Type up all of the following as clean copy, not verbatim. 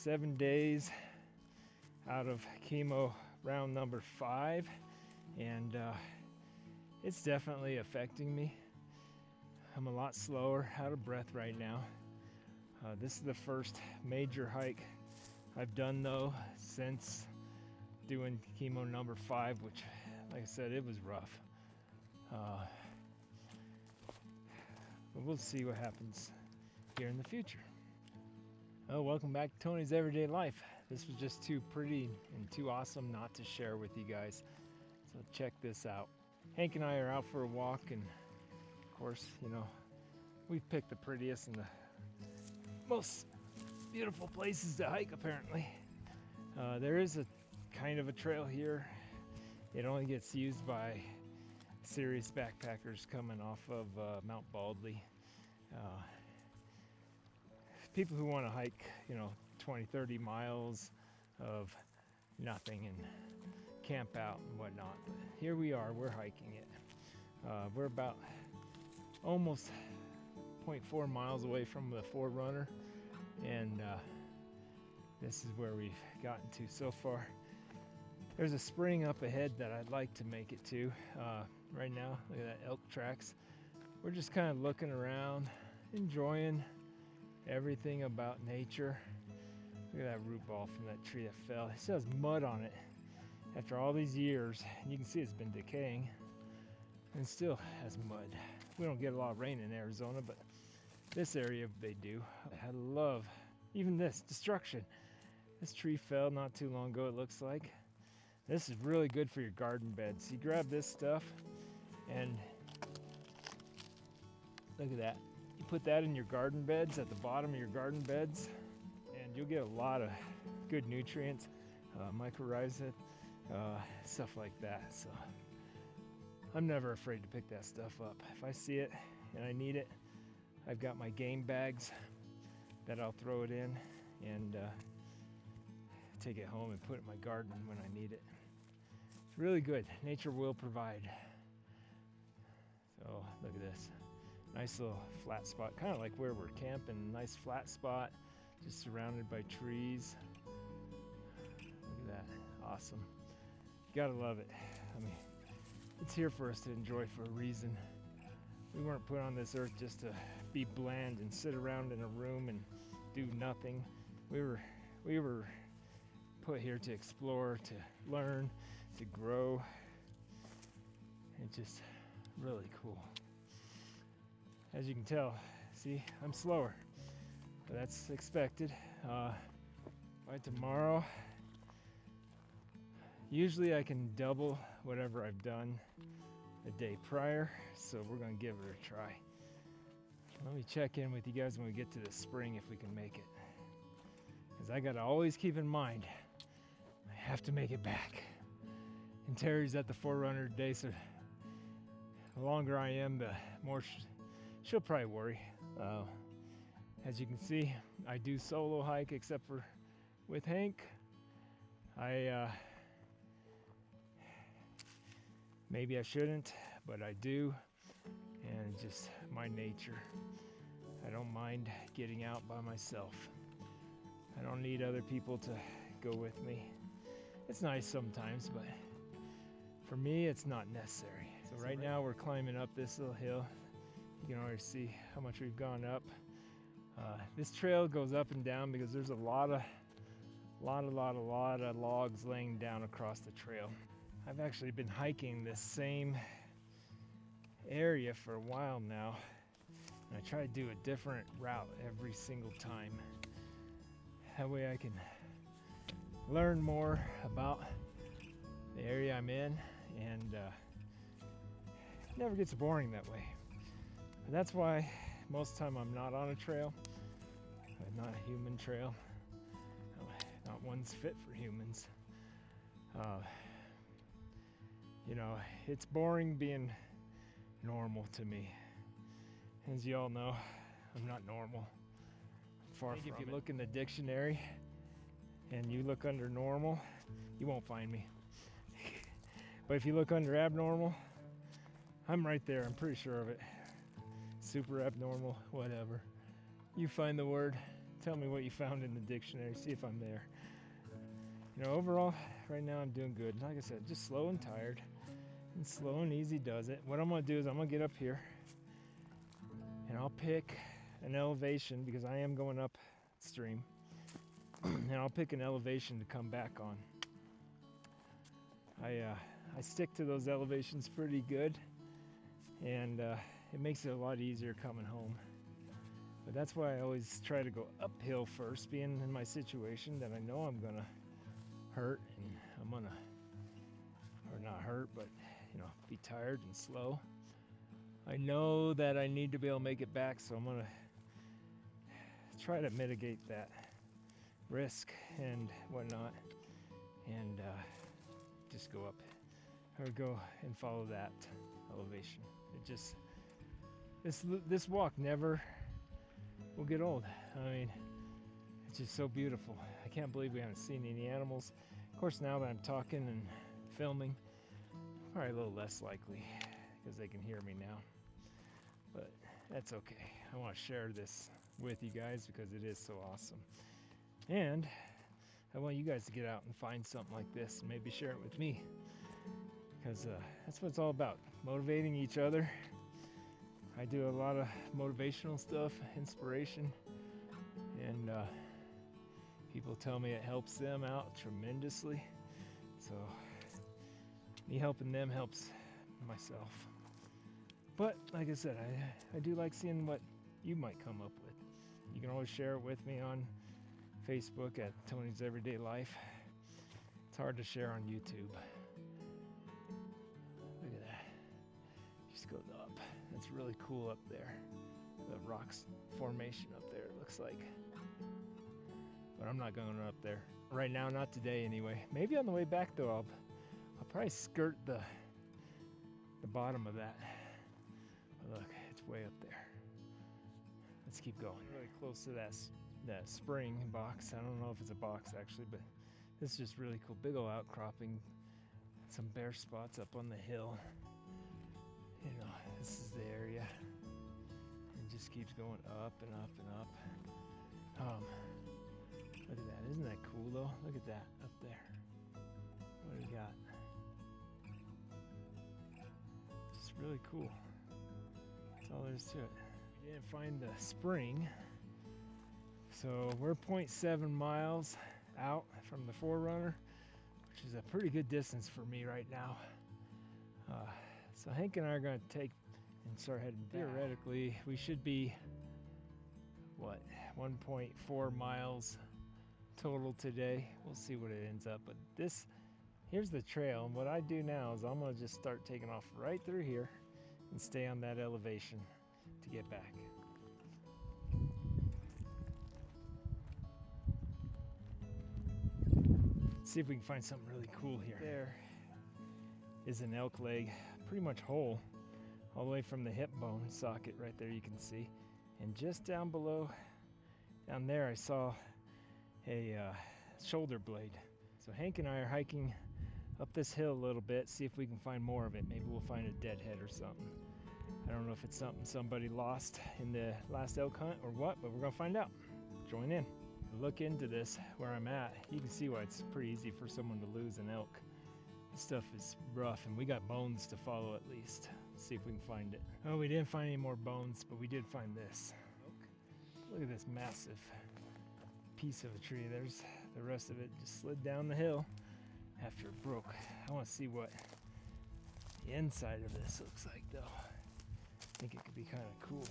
7 days out of chemo round number 5, and it's definitely affecting me. I'm a lot slower, out of breath right now. This is the first major hike I've done though since doing chemo number 5, which, like I said, it was rough. But we'll see what happens here in the future. Oh, welcome back to Tony's Everyday Life. This was just too pretty and too awesome not to share with you guys. So check this out. Hank and I are out for a walk, and of course, you know, we've picked the prettiest and the most beautiful places to hike apparently. There is a kind of a trail here. It only gets used by serious backpackers coming off of Mount Baldley. People who want to hike, you know, 20-30 miles of nothing and camp out and whatnot. But here we are, we're hiking it. We're about almost 0.4 miles away from the Forerunner, and this is where we've gotten to so far. There's a spring up ahead that I'd like to make it to. Right now, look at that elk tracks. We're just kind of looking around, enjoying everything about nature. Look at that root ball from that tree that fell. It still has mud on it after all these years. You can see it's been decaying and still has mud. We don't get a lot of rain in Arizona, but this area they do. I love even this destruction. This tree fell not too long ago, it looks like. This is really good for your garden beds. You grab this stuff and look at that. You put that in your garden beds, at the bottom of your garden beds, and you'll get a lot of good nutrients, mycorrhiza, stuff like that. So I'm never afraid to pick that stuff up. If I see it and I need it, I've got my game bags that I'll throw it in and take it home and put it in my garden when I need it. It's really good. Nature will provide. So look at this. Nice little flat spot, kind of like where we're camping. Nice flat spot, just surrounded by trees. Look at that, awesome. You gotta love it. I mean, it's here for us to enjoy for a reason. We weren't put on this earth just to be bland and sit around in a room and do nothing. We were put here to explore, to learn, to grow. It's just really cool. As you can tell, see, I'm slower, but that's expected. By tomorrow, usually I can double whatever I've done the day prior, so we're gonna give it a try. Let me check in with you guys when we get to the spring if we can make it, because I gotta always keep in mind I have to make it back. And Terry's at the Forerunner today, so the longer I am, the more she'll probably worry. As you can see, I do solo hike except for with Hank. Maybe I shouldn't, but I do, and it's just my nature. I don't mind getting out by myself. I don't need other people to go with me. It's nice sometimes, but for me, it's not necessary. So right now we're climbing up this little hill. You can already see how much we've gone up. This trail goes up and down because there's a lot of logs laying down across the trail. I've actually been hiking this same area for a while now, and I try to do a different route every single time. That way I can learn more about the area I'm in, and it never gets boring that way. And that's why most of the time I'm not on a trail, not a human trail, not one's fit for humans. You know, it's boring being normal to me. As you all know, I'm not normal. Far from it. If you look in the dictionary and you look under normal, you won't find me. But if you look under abnormal, I'm right there, I'm pretty sure of it. Super abnormal, whatever. You find the word, Tell me what you found in the dictionary, see if I'm there. You know, overall, right now I'm doing good. Like I said, just slow and tired. And slow and easy does it. What I'm gonna do is I'm gonna get up here and I'll pick an elevation because I am going upstream. And I'll pick an elevation to come back on. I stick to those elevations pretty good, and it makes it a lot easier coming home. But that's why I always try to go uphill first, being in my situation that I know I'm gonna hurt, and I'm gonna, or not hurt, but you know, be tired and slow. I know that I need to be able to make it back, so I'm gonna try to mitigate that risk and whatnot, and just go up or go and follow that elevation. It just, this walk never will get old. I mean, it's just so beautiful. I can't believe we haven't seen any animals. Of course, now that I'm talking and filming, probably a little less likely because they can hear me now, but that's okay. I want to share this with you guys because it is so awesome, and I want you guys to get out and find something like this and maybe share it with me, because that's what it's all about, motivating each other. I do a lot of motivational stuff, inspiration, and people tell me it helps them out tremendously. So me helping them helps myself. But like I said, I do like seeing what you might come up with. You can always share it with me on Facebook at Tony's Everyday Life. It's hard to share on YouTube. Look at that. Just goes up. It's really cool up there. The rocks formation up there, it looks like. But I'm not going up there. Right now, not today anyway. Maybe on the way back though, I'll probably skirt the bottom of that. But look, it's way up there. Let's keep going. Really close to that spring box. I don't know if it's a box actually, but this is just really cool. Big old outcropping. Some bare spots up on the hill. You know, this is the area. It just keeps going up and up and up. Look at that. Isn't that cool though? Look at that up there. What do we got? Just really cool. That's all there is to it. We didn't find the spring. So we're 0.7 miles out from the Forerunner, which is a pretty good distance for me right now. So Hank and I are going to take and start heading back. Theoretically, we should be, 1.4 miles total today. We'll see what it ends up. But here's the trail. And what I do now is I'm going to just start taking off right through here and stay on that elevation to get back. See if we can find something really cool here. There is an elk leg, pretty much whole, all the way from the hip bone socket right there you can see. And just down below, down there I saw a shoulder blade. So Hank and I are hiking up this hill a little bit, see if we can find more of it. Maybe we'll find a dead head or something. I don't know if it's something somebody lost in the last elk hunt or what, but we're gonna find out. Join in. Look into this where I'm at. You can see why it's pretty easy for someone to lose an elk. This stuff is rough, and we got bones to follow at least. Let's see if we can find it. Oh, we didn't find any more bones, but we did find this. Look at this massive piece of a tree. There's the rest of it just slid down the hill after it broke. I want to see what the inside of this looks like though. I think it could be kind of cool.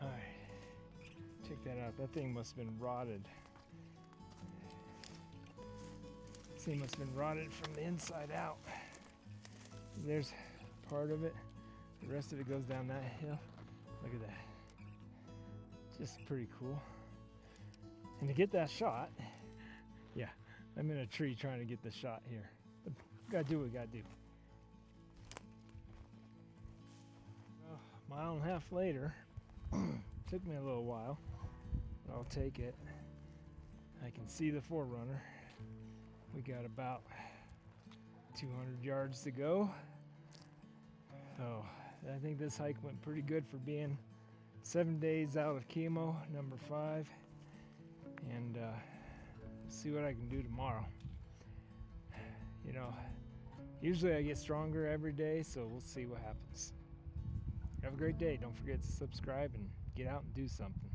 All right. Check that out. That thing must have been rotted. This thing must have been rotted from the inside out. There's part of it. The rest of it goes down that hill. Look at that. Just pretty cool. And to get that shot, yeah, I'm in a tree trying to get the shot here. But we gotta do what we gotta do. Well, a mile and a half later, took me a little while. I'll take it. I can see the Forerunner. We got about 200 yards to go. So I think this hike went pretty good for being 7 days out of Chemo, number 5. and see what I can do tomorrow. You know, usually I get stronger every day, so we'll see what happens. Have a great day. Don't forget to subscribe and get out and do something.